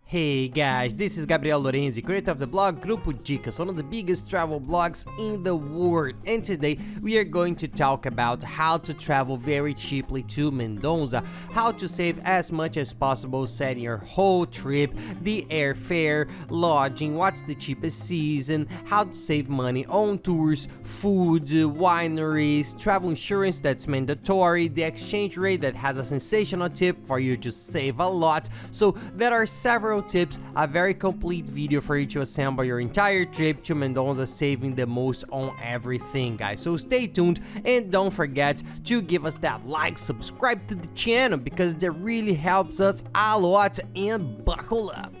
Hey guys, this is Gabriel Lorenzi, creator of the blog Grupo Dicas, one of the biggest travel blogs in the world, and today we are going to talk about how to travel very cheaply to Mendoza, how to save as much as possible setting your whole trip, the airfare, lodging, what's the cheapest season, how to save money on tours, food, wineries, travel insurance that's mandatory, the exchange rate that has a sensational tip for you to save a lot. So there are several tips, a very complete video for you to assemble your entire trip to Mendoza, saving the most on everything, guys. So stay tuned and don't forget to give us that like, subscribe to the channel because that really helps us a lot, and buckle up.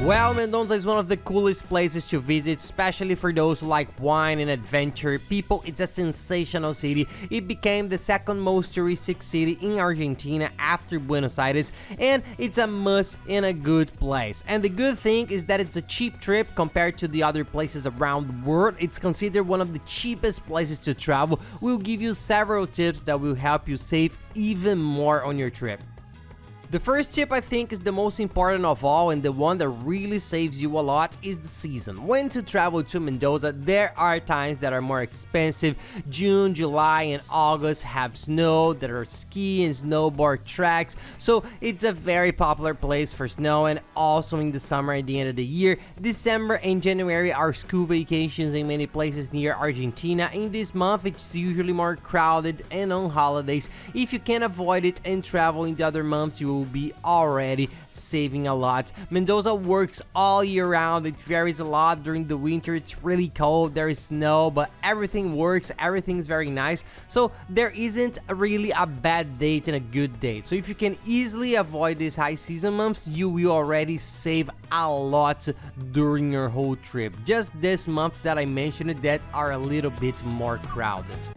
Well, Mendoza is one of the coolest places to visit, especially for those who like wine and adventure. People, it's a sensational city. It became the second most touristic city in Argentina after Buenos Aires, and it's a must and a good place. And the good thing is that it's a cheap trip compared to the other places around the world. It's considered one of the cheapest places to travel. We'll give you several tips that will help you save even more on your trip. The first tip I think is the most important of all, and the one that really saves you a lot, is the season. When to travel to Mendoza, there are times that are more expensive. June, July, and August have snow, there are ski and snowboard tracks, so it's a very popular place for snow. And also in the summer at the end of the year, December and January are school vacations in many places near Argentina. In this month, it's usually more crowded, and on holidays, if you can avoid it and travel in the other months, you will be already saving a lot. Mendoza works all year round. It varies a lot. During the winter it's really cold, there is snow, but everything works, everything is very nice, so there isn't really a bad date and a good date. So if you can easily avoid these high season months, you will already save a lot during your whole trip. Just these months that I mentioned that are a little bit more crowded.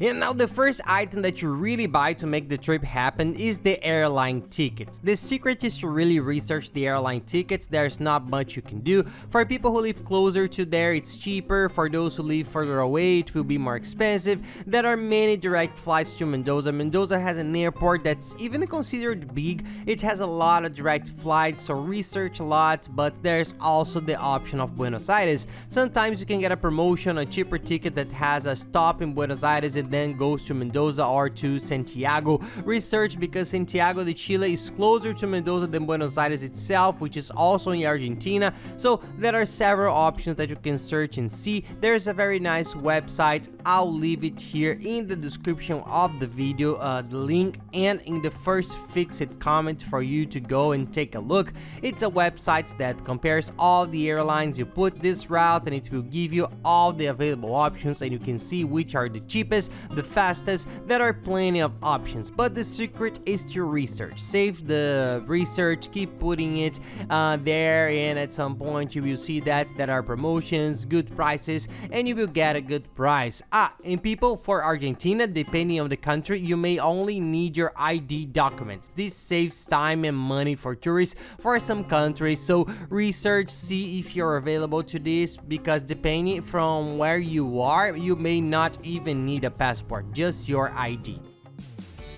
And now the first item that you really buy to make the trip happen is the airline tickets. The secret is to really research the airline tickets. There's not much you can do. For people who live closer to there, it's cheaper. For those who live further away, it will be more expensive. There are many direct flights to Mendoza. Mendoza has an airport that's even considered big. It has a lot of direct flights, so research a lot, but there's also the option of Buenos Aires. Sometimes you can get a promotion, a cheaper ticket that has a stop in Buenos Aires and then goes to Mendoza or to Santiago. Research, because Santiago de Chile is closer to Mendoza than Buenos Aires itself, which is also in Argentina. So there are several options that you can search and see. There's a very nice website. I'll leave it here in the description of the video, the link, and in the first fixed comment for you to go and take a look. It's a website that compares all the airlines. You put this route and it will give you all the available options, and you can see which are the cheapest, the fastest. There are plenty of options, but the secret is to research. Save the research, keep putting it there, and at some point you will see that there are promotions, good prices, and you will get a good price. And people, for Argentina, depending on the country, you may only need your ID documents. This saves time and money for tourists for some countries, so research, see if you're available to this, because depending from where you are, you may not even need a passport, just your ID.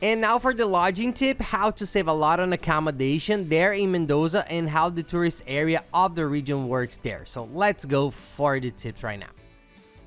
And now for the lodging tip, how to save a lot on accommodation there in Mendoza and how the tourist area of the region works there. So let's go for the tips right now.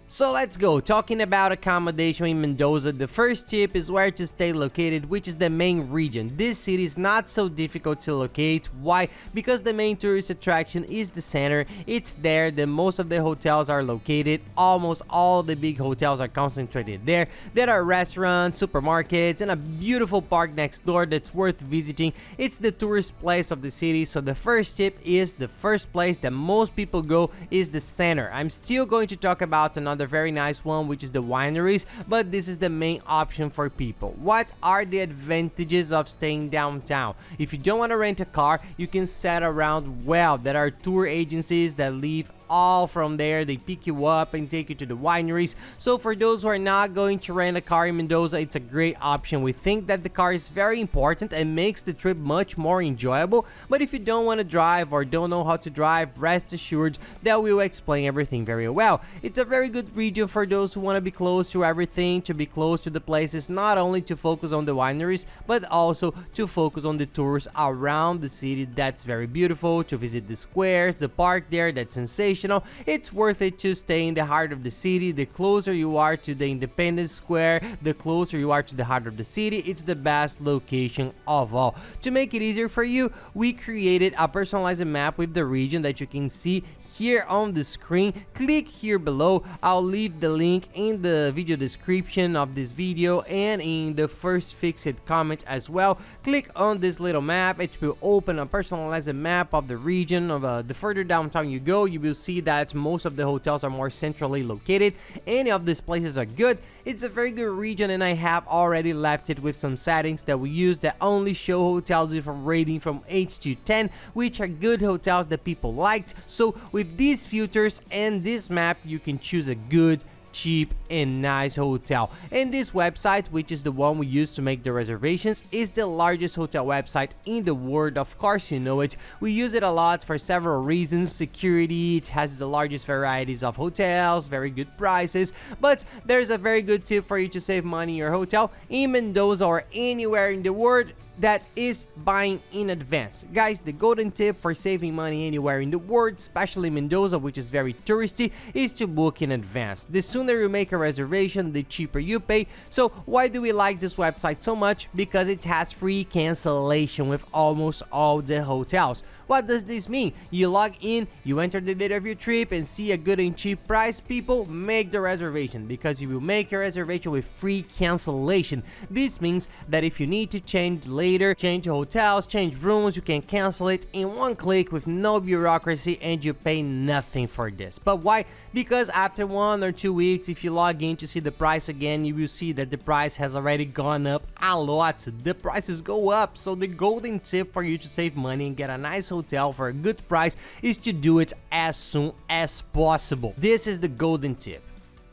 So let's go, talking about accommodation in Mendoza. The first tip is where to stay located, which is the main region. This city is not so difficult to locate. Why? Because the main tourist attraction is the center. It's there that most of the hotels are located. Almost all the big hotels are concentrated there. There are restaurants, supermarkets, and a beautiful park next door that's worth visiting. It's the tourist place of the city, so the first tip is the first place that most people go is the center. I'm still going to talk about another very nice one, which is the wineries, but this is the main option for people. What are the advantages of staying downtown? If you don't want to rent a car, you can set around well. There are tour agencies that leave all from there. They pick you up and take you to the wineries. So for those who are not going to rent a car in Mendoza, it's a great option. We think that the car is very important and makes the trip much more enjoyable. But if you don't want to drive or don't know how to drive, rest assured that we will explain everything very well. It's a very good region for those who want to be close to everything, to be close to the places, not only to focus on the wineries, but also to focus on the tours around the city. That's very beautiful, to visit the squares, the park there, that's sensational. It's worth it to stay in the heart of the city. The closer you are to the Independence Square, the closer you are to the heart of the city, it's the best location of all. To make it easier for you, we created a personalized map with the region that you can see here on the screen. Click here below. I'll leave the link in the video description of this video and in the first fixed comment as well. Click on this little map. It will open a personalized map of the region. The further downtown you go, you will see that most of the hotels are more centrally located. Any of these places are good. It's a very good region, and I have already left it with some settings that we use that only show hotels with a rating from 8 to 10, which are good hotels that people liked. So with these filters and this map, you can choose a good, cheap and nice hotel. And this website, which is the one we use to make the reservations, is the largest hotel website in the world. Of course you know it. We use it a lot for several reasons. Security, it has the largest varieties of hotels, very good prices, but there's a very good tip for you to save money in your hotel in Mendoza or anywhere in the world. That is buying in advance. Guys, the golden tip for saving money anywhere in the world, especially Mendoza, which is very touristy, is to book in advance. The sooner you make a reservation, the cheaper you pay. So why do we like this website so much? Because it has free cancellation with almost all the hotels. What does this mean? You log in, you enter the date of your trip and see a good and cheap price. People, make the reservation, because you will make your reservation with free cancellation. This means that if you need to change later, change hotels, change rooms, you can cancel it in one click with no bureaucracy, and you pay nothing for this. But why? Because after 1 or 2 weeks, if you log in to see the price again, you will see that the price has already gone up a lot. The prices go up. So the golden tip for you to save money and get a nice hotel for a good price is to do it as soon as possible. This is the golden tip.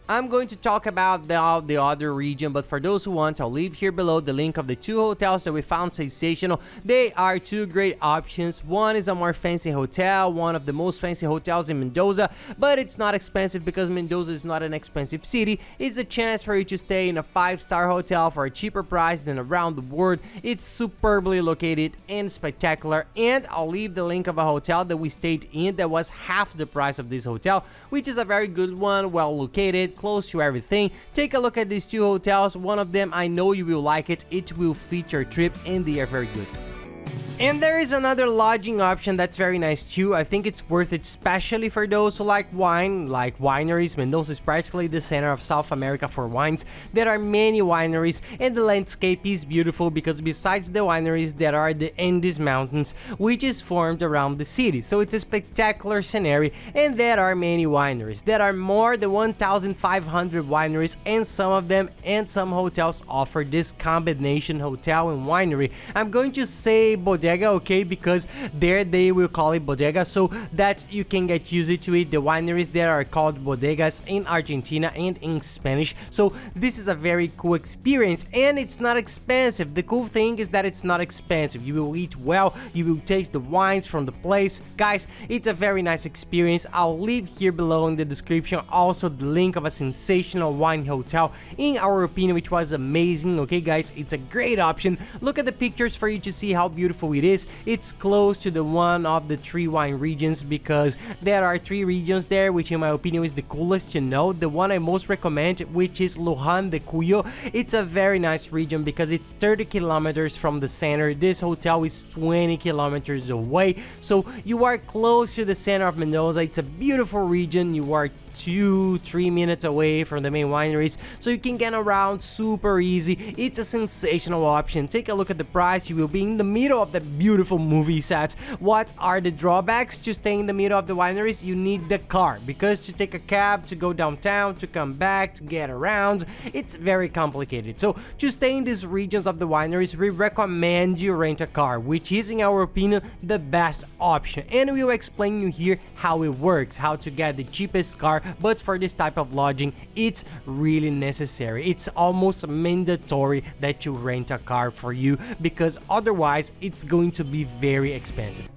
I'm going to talk about the other region, but for those who want, I'll leave here below the link of the 2 hotels that we found sensational. They are 2 great options. One is a more fancy hotel, one of the most fancy hotels in Mendoza, but it's not expensive because Mendoza is not an expensive city. It's a chance for you to stay in a 5-star hotel for a cheaper price than around the world. It's superbly located and spectacular, and I'll leave the link of a hotel that we stayed in that was half the price of this hotel, which is a very good one, well located, close to everything. Take a look at these 2 hotels. One of them, I know you will like it. It will fit your trip and they are very good. And there is another lodging option that's very nice too. I think it's worth it, especially for those who like wine, like wineries. Mendoza is practically the center of South America for wines. There are many wineries, and the landscape is beautiful because besides the wineries, there are the Andes Mountains, which is formed around the city. So it's a spectacular scenery, and there are many wineries. There are more than 1,500 wineries, and some of them and some hotels offer this combination hotel and winery. I'm going to say bodega, okay, because there they will call it bodega, so that you can get used to it. The wineries there are called bodegas in Argentina and in Spanish. So this is a very cool experience, and it's not expensive. The cool thing is that it's not expensive. You will eat well, you will taste the wines from the place. Guys, it's a very nice experience. I'll leave here below in the description also the link of a sensational wine hotel in our opinion, which was amazing. Okay guys, it's a great option. Look at the pictures for you to see how beautiful it is. It's close to the one of the 3 wine regions, because there are 3 regions there, which in my opinion is the coolest to know. The one I most recommend, which is Luján de Cuyo, it's a very nice region because it's 30 kilometers from the center. This hotel is 20 kilometers away, so you are close to the center of Mendoza. It's a beautiful region. You are 2-3 minutes away from the main wineries, so you can get around super easy. It's a sensational option. Take a look at the price. You will be in the middle of the the beautiful movie sets. What are the drawbacks to staying in the middle of the wineries? You need the car, because to take a cab, to go downtown, to come back, to get around, it's very complicated. So to stay in these regions of the wineries, we recommend you rent a car, which is, in our opinion, the best option. And we will explain you here how it works, how to get the cheapest car. But for this type of lodging, it's really necessary. It's almost mandatory that you rent a car for you, because otherwise it's going to be very expensive.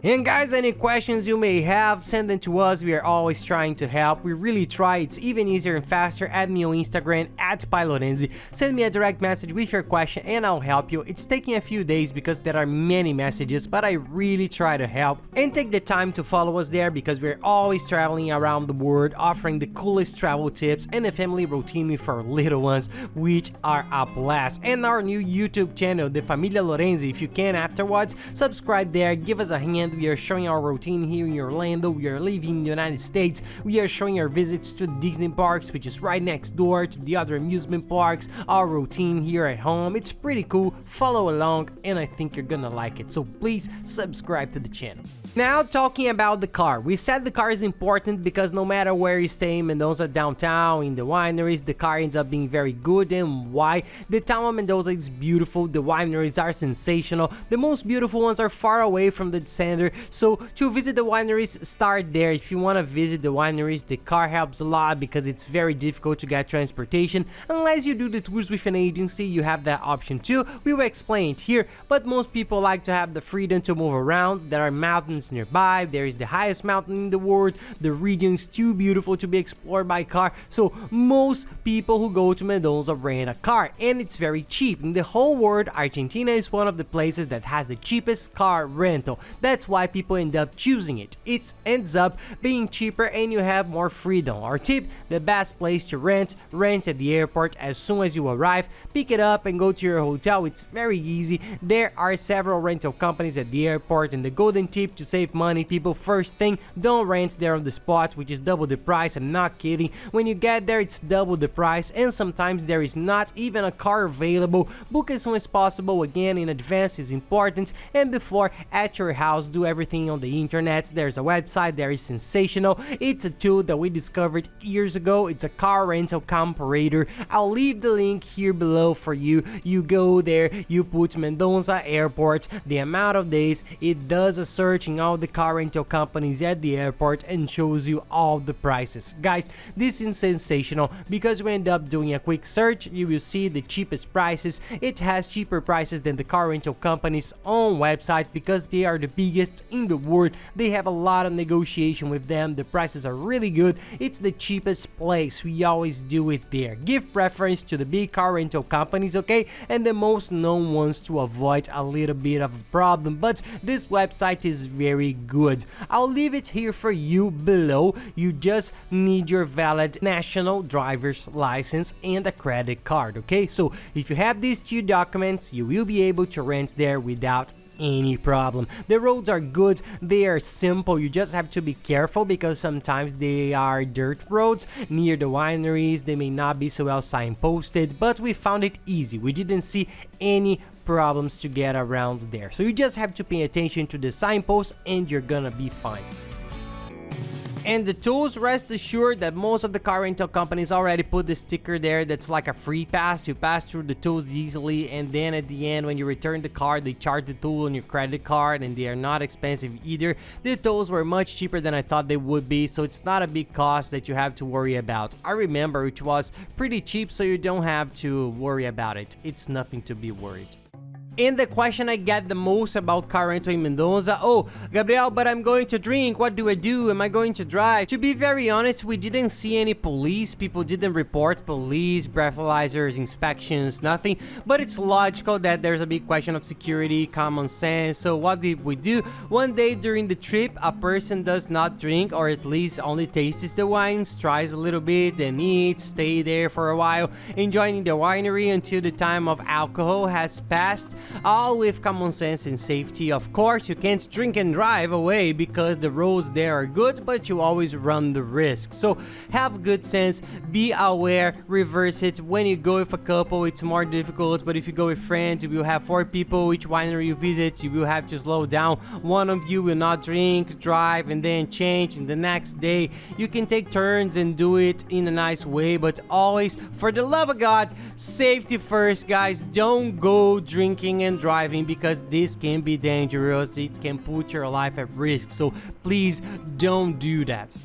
And guys, any questions you may have, send them to us. We are always trying to help. We really try. It's even easier and faster. Add me on Instagram @PyLorenzi. Send me a direct message with your question and I'll help you. It's taking a few days because there are many messages, but I really try to help. And take the time to follow us there, because we're always traveling around the world, offering the coolest travel tips and a family routine for little ones, which are a blast. And our new YouTube channel, the Familia Lorenzi, if you can afterwards, subscribe there, give us a hand. We are showing our routine here in Orlando. We are living in the United States. We are showing our visits to Disney parks, which is right next door to the other amusement parks, our routine here at home. It's pretty cool. Follow along and I think you're gonna like it. So please subscribe to the channel. Now, talking about the car. We said the car is important because no matter where you stay in Mendoza, downtown, in the wineries, the car ends up being very good. And why? The town of Mendoza is beautiful, the wineries are sensational, the most beautiful ones are far away from the center. So to visit the wineries, start there. If you want to visit the wineries, the car helps a lot because it's very difficult to get transportation. Unless you do the tours with an agency, you have that option too. We will explain it here, but most people like to have the freedom to move around. There are mountains nearby. There is the highest mountain in the world. The region is too beautiful to be explored by car, so most people who go to Mendoza rent a car, and it's very cheap. In the whole world, Argentina is one of the places that has the cheapest car rental. That's why people end up choosing it. It ends up being cheaper and you have more freedom. Our tip: the best place to rent at the airport. As soon as you arrive, pick it up and go to your hotel. It's very easy. There are several rental companies at the airport, and the golden tip to save money, people, first thing, don't rent there on the spot, which is double the price. I'm not kidding. When you get there, it's double the price, and sometimes there is not even a car available. Book as soon as possible. Again, in advance is important, and before, at your house, do everything on the internet. There's a website that is sensational. It's a tool that we discovered years ago. It's a car rental comparator. I'll leave the link here below for you. You go there, you put Mendoza Airport, the amount of days, it does a search in all the car rental companies at the airport and shows you all the prices. Guys, this is sensational because we end up doing a quick search. You will see the cheapest prices. It has cheaper prices than the car rental company's own website because they are the biggest in the world. They have a lot of negotiation with them. The prices are really good. It's the cheapest place. We always do it there. Give preference to the big car rental companies, okay, and the most known ones to avoid a little bit of a problem. But this website is very good. I'll leave it here for you below. You just need your valid national driver's license and a credit card, okay? So if you have these two documents, you will be able to rent there without any problem. The roads are good, they are simple. You just have to be careful because sometimes they are dirt roads near the wineries. They may not be so well signposted, but we found it easy. We didn't see any problems to get around there. So you just have to pay attention to the signposts and you're gonna be fine. And the tools, rest assured that most of the car rental companies already put the sticker there that's like a free pass. You pass through the tools easily, and then at the end when you return the car, they charge the tool on your credit card, and they are not expensive either. The tools were much cheaper than I thought they would be, so it's not a big cost that you have to worry about. I remember it was pretty cheap, so you don't have to worry about it. It's nothing to be worried. And the question I get the most about car rental in Mendoza: oh, Gabriel, but I'm going to drink, what do I do? Am I going to drive? To be very honest, we didn't see any police. People didn't report police, breathalyzers, inspections, nothing. But it's logical that there's a big question of security, common sense. So what did we do? One day during the trip, a person does not drink, or at least only tastes the wines, tries a little bit, then eats, stay there for a while, enjoying the winery until the time of alcohol has passed. all with common sense and safety. Of course, you can't drink and drive away because the roads there are good, but you always run the risk. So have good sense, be aware, reverse it. When you go with a couple, it's more difficult, but if you go with friends, you will have 4 people. Each winery you visit, you will have to slow down. One of you will not drink, drive, and then change in the next day. You can take turns and do it in a nice way, but always, for the love of God, safety first, guys. Don't go drinking and driving because this can be dangerous. It can put your life at risk, so please don't do that.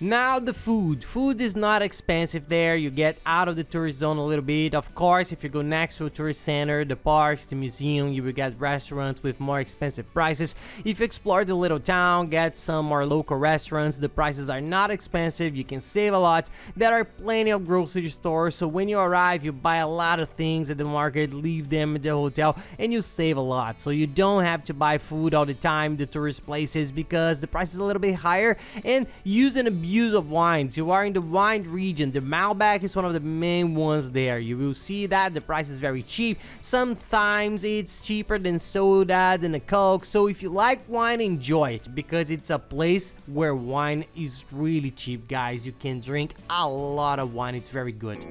Now the food. Food is not expensive there. You get out of the tourist zone a little bit. Of course, if you go next to a tourist center, the parks, the museum, you will get restaurants with more expensive prices. If you explore the little town, get some more local restaurants, the prices are not expensive. You can save a lot. There are plenty of grocery stores, so when you arrive, you buy a lot of things at the market, leave them at the hotel, and you save a lot. So you don't have to buy food all the time, the tourist places, because the price is a little bit higher. And use an abuse of wines. You are in the wine region. The Malbec is one of the main ones there. You will see that the price is very cheap. Sometimes it's cheaper than soda, than a Coke. So if you like wine, enjoy it, because it's a place where wine is really cheap, guys. You can drink a lot of wine. It's very good.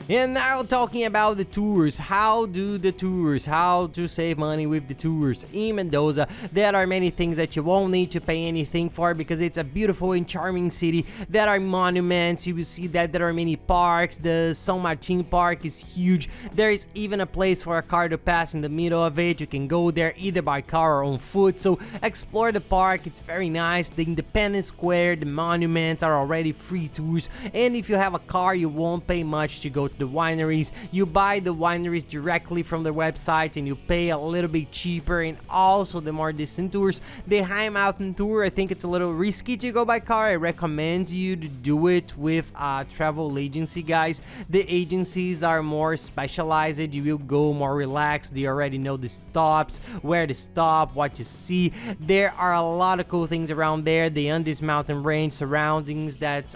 And now talking about the tours. How do the tours? How to save money with the tours? In Mendoza, there are many things that you won't need to pay anything for because it's a beautiful and charming city. There are monuments. You will see that there are many parks. The São Martin Park is huge. There is even a place for a car to pass in the middle of it. You can go there either by car or on foot. So explore the park. It's very nice. The Independence Square, the monuments are already free tours. And if you have a car, you won't pay much to go to the wineries. You buy the wineries directly from their website and you pay a little bit cheaper. And also the more distant tours, the high mountain tour, I think it's a little risky to go by car. I recommend you to do it with a travel agency, guys. The agencies are more specialized. You will go more relaxed. They already know the stops, where to stop, what to see. There are a lot of cool things around there. The Andes mountain range surroundings, that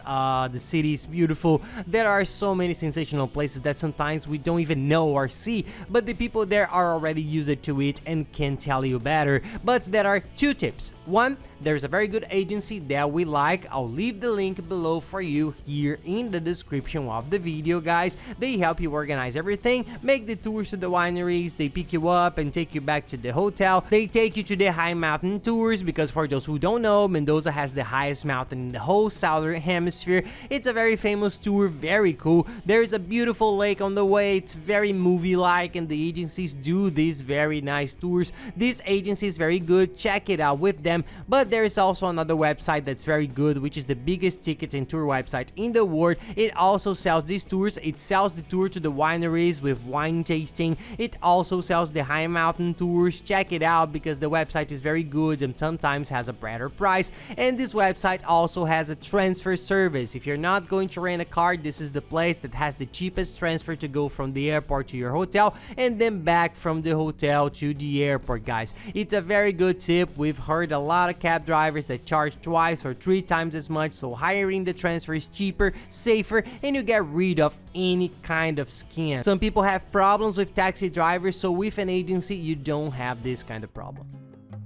the city is beautiful. There are so many sensational places that sometimes we don't even know or see, but the people there are already used to it and can tell you better. But there are 2 tips. One, there's a very good agency that we like. I'll leave the link below for you here in the description of the video, guys. They help you organize everything, make the tours to the wineries, they pick you up and take you back to the hotel. They take you to the high mountain tours, because for those who don't know, Mendoza has the highest mountain in the whole southern hemisphere. It's a very famous tour, very cool. There is a beautiful lake on the way. It's very movie-like, and the agencies do these very nice tours. This agency is very good. Check it out with them. But there is also another website that's very good, which is the biggest ticket and tour website in the world. It also sells these tours. It sells the tour to the wineries with wine tasting. It also sells the high mountain tours. Check it out because the website is very good and sometimes has a better price. And this website also has a transfer service. If you're not going to rent a car, this is the place that has the cheapest transfer to go from the airport to your hotel and then back from the hotel to the airport, guys. It's a very good tip. We've heard a lot of cab drivers that charge twice or 3 times as much, so hiring the transfer is cheaper, safer, and you get rid of any kind of scam. Some people have problems with taxi drivers, so with an agency you don't have this kind of problem.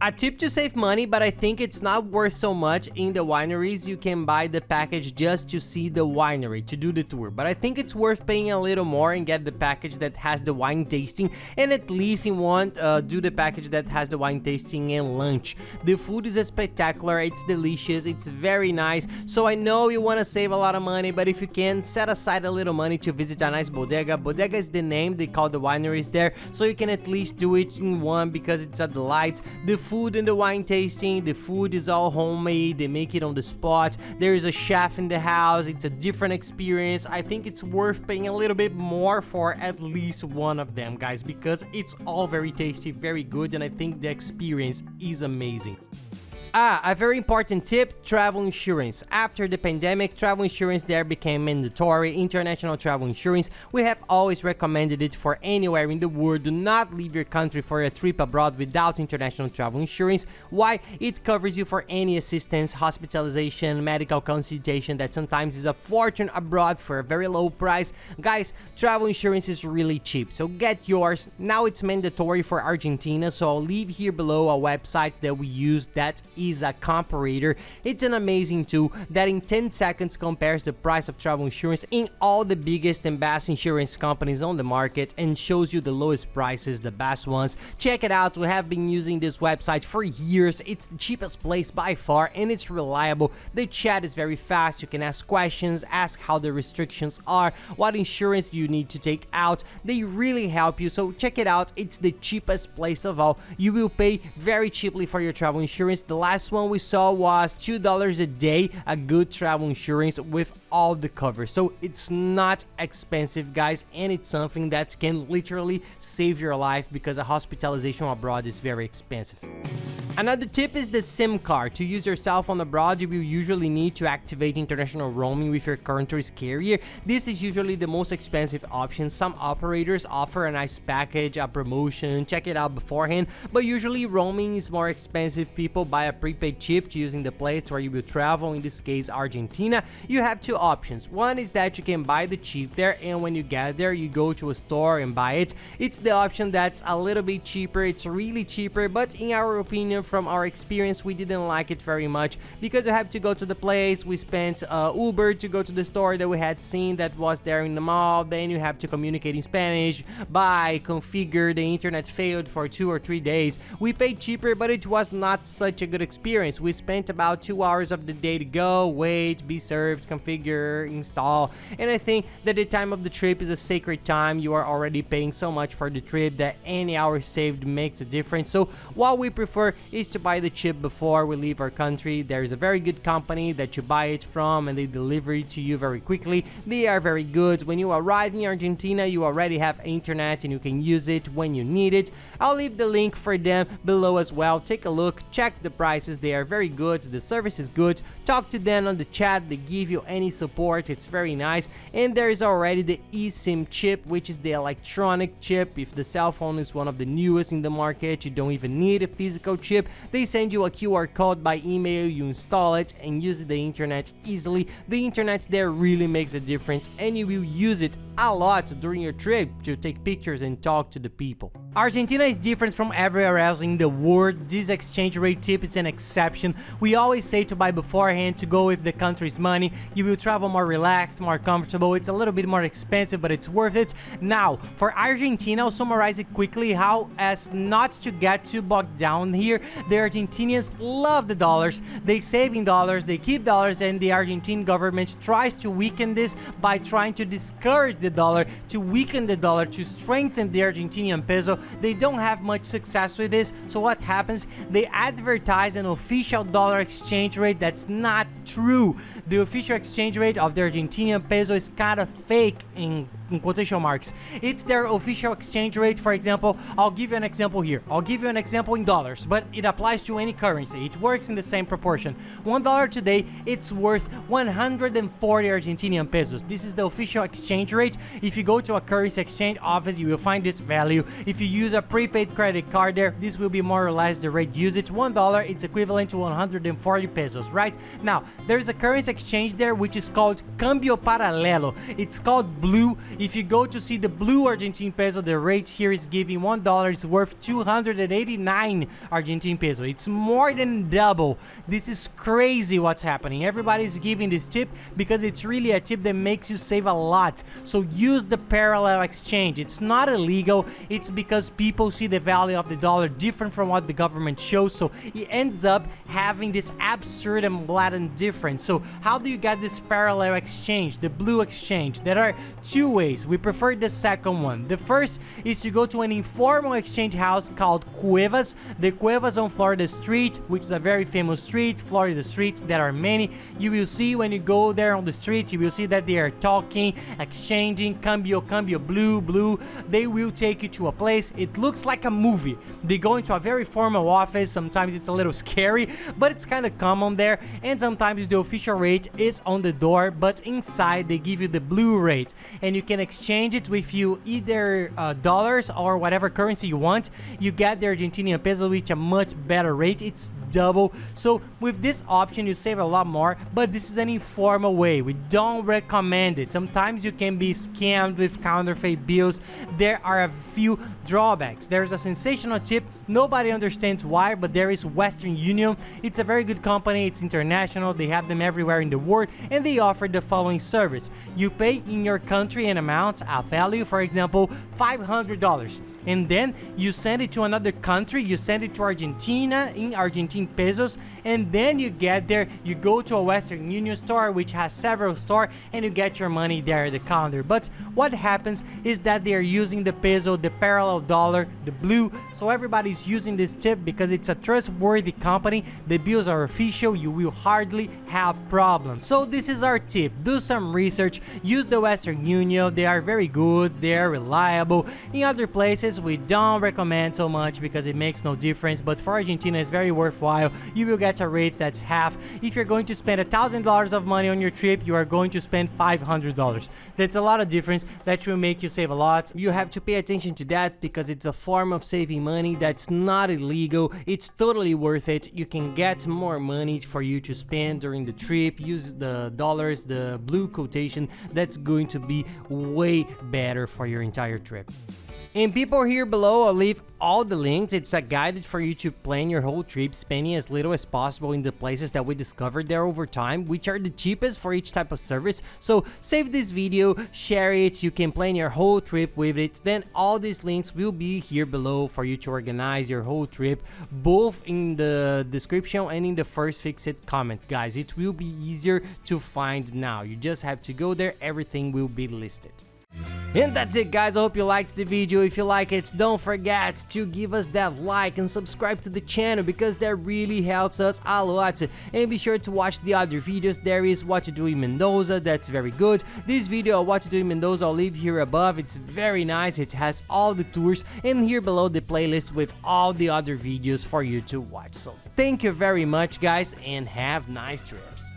A tip to save money, but I think it's not worth so much. In the wineries, you can buy the package just to see the winery, to do the tour. But I think it's worth paying a little more and get the package that has the wine tasting, and at least you want do the package that has the wine tasting and lunch. The food is spectacular, it's delicious, it's very nice. So I know you want to save a lot of money, but if you can, set aside a little money to visit a nice bodega. Bodega is the name they call the wineries there, so you can at least do it in one because it's a delight. The food and the wine tasting, the food is all homemade, they make it on the spot. There is a chef in the house. It's a different experience. I think it's worth paying a little bit more for at least one of them, guys, because it's all very tasty, very good, and I think the experience is amazing. A very important tip, travel insurance. After the pandemic, travel insurance there became mandatory. International travel insurance. We have always recommended it for anywhere in the world. Do not leave your country for a trip abroad without international travel insurance. Why? It covers you for any assistance, hospitalization, medical consultation that sometimes is a fortune abroad for a very low price. Guys, travel insurance is really cheap, so get yours. Now it's mandatory for Argentina, so I'll leave here below a website that we use that is a comparator. It's an amazing tool that in 10 seconds compares the price of travel insurance in all the biggest and best insurance companies on the market and shows you the lowest prices, the best ones. Check it out, we have been using this website for years. It's the cheapest place by far and it's reliable. The chat is very fast, you can ask questions, ask how the restrictions are, what insurance you need to take out. They really help you, so check it out. It's the cheapest place of all. You will pay very cheaply for your travel insurance. The last one we saw was $2 a day, a good travel insurance with all the cover. So it's not expensive, guys, and it's something that can literally save your life because a hospitalization abroad is very expensive. Another tip is the SIM card. To use your cell phone abroad, you will usually need to activate international roaming with your country's carrier. This is usually the most expensive option. Some operators offer a nice package, a promotion, check it out beforehand, but usually roaming is more expensive. People buy a prepaid chip to use in the place where you will travel, in this case Argentina. You have two options. One is that you can buy the chip there, and when you get there you go to a store and buy it. It's the option that's a little bit cheaper. It's really cheaper, but in our opinion, from our experience, we didn't like it very much because you have to go to the place. We spent Uber to go to the store that we had seen that was there in the mall. Then you have to communicate in Spanish, buy, configure. The internet failed for 2 or 3 days. We paid cheaper, but it was not such a good experience. We spent about 2 hours of the day to go, wait, be served, configure, install, and I think that the time of the trip is a sacred time. You are already paying so much for the trip that any hour saved makes a difference. So what we prefer is to buy the chip before we leave our country. There is a very good company that you buy it from and they deliver it to you very quickly. They are very good. When you arrive in Argentina, you already have internet and you can use it when you need it. I'll leave the link for them below as well. Take a look, check the prices. They are very good. The service is good. Talk to them on the chat. They give you any support. It's very nice. And there is already the eSIM chip, which is the electronic chip. If the cell phone is one of the newest in the market, you don't even need a physical chip. They send you a QR code by email, you install it and use the internet easily. The internet there really makes a difference and you will use it a lot during your trip to take pictures and talk to the people. Argentina is different from everywhere else in the world. This exchange rate tip is an exception. We always say to buy beforehand, to go with the country's money. You will travel more relaxed, more comfortable. It's a little bit more expensive, but it's worth it. Now, for Argentina, I'll summarize it quickly how as not to get too bogged down here. The Argentinians love the dollars. They save in dollars, they keep dollars, and the Argentine government tries to weaken this by trying to discourage the dollar, to weaken the dollar, to strengthen the Argentinian peso. They don't have much success with this, so what happens? They advertise an official dollar exchange rate that's not true. The official exchange rate of the Argentinian peso is kind of fake in quotation marks. It's their official exchange rate. For example, I'll give you an example here. I'll give you an example in dollars, but it applies to any currency. It works in the same proportion. $1 today, it's worth 140 Argentinian pesos. This is the official exchange rate. If you go to a currency exchange office, you will find this value. If you use a prepaid credit card there, this will be more or less the rate usage. $1, it's equivalent to 140 pesos, right? Now, there's a currency exchange there which is called Cambio Paralelo. It's called blue. If you go to see the blue Argentine peso, the rate here is giving $1 is worth 289 Argentine peso. It's more than double. This is crazy what's happening. Everybody's giving this tip because it's really a tip that makes you save a lot. So use the parallel exchange. It's not illegal. It's because people see the value of the dollar different from what the government shows. So it ends up having this absurd and blatant difference. So how do you get this parallel exchange, the blue exchange? There are two ways. We prefer the second one. The first is to go to an informal exchange house called Cuevas. The Cuevas on Florida Street, which is a very famous street, Florida Street. There are many. You will see when you go there on the street, you will see that they are talking, exchanging, cambio, blue. They will take you to a place. It looks like a movie. They go into a very formal office. Sometimes it's a little scary, but it's kind of common there. And sometimes sometimes the official rate is on the door, but inside they give you the blue rate, and you can exchange it with you either dollars or whatever currency you want. You get the Argentinian peso with a much better rate. It's double. So with this option you save a lot more, but this is an informal way. We don't recommend it. Sometimes you can be scammed with counterfeit bills. There are a few drawbacks. There's a sensational tip, nobody understands why, but there is Western Union. It's a very good company, it's international, they have them everywhere in the world, and they offer the following service. You pay in your country an amount, a value, for example $500, and then you send it to another country, you send it to Argentina in Argentine pesos, and then you get there, you go to a Western Union store which has several stores, and you get your money there at the counter. But what happens is that they are using the peso, the parallel dollar, the blue, so everybody's using this tip because it's a trustworthy company, the bills are official, you will hardly have problems. So this is our tip, do some research, use the Western Union, they are very good, they are reliable. In other places we don't recommend so much because it makes no difference, but for Argentina it's very worthwhile. You will get a rate that's half. If you're going to spend $1,000 of money on your trip, you are going to spend $500. That's a lot of difference, that will make you save a lot. You have to pay attention to that because it's a form of saving money that's not illegal, it's totally worth it. You can get more money for you to spend during the trip, use the dollars, the blue quotation, that's going to be way better for your entire trip. And people here below, I'll leave all the links. It's a guide for you to plan your whole trip, spending as little as possible in the places that we discovered there over time, which are the cheapest for each type of service. So save this video, share it, you can plan your whole trip with it. Then all these links will be here below for you to organize your whole trip, both in the description and in the first fixed comment. Guys, it will be easier to find now. You just have to go there, everything will be listed. And that's it, guys. I hope you liked the video. If you like it, don't forget to give us that like and subscribe to the channel because that really helps us a lot. And be sure to watch the other videos. There is what to do in Mendoza, that's very good. This video of what to do in Mendoza I'll leave here above. It's very nice, it has all the tours, and here below the playlist with all the other videos for you to watch. So thank you very much, guys, and have nice trips.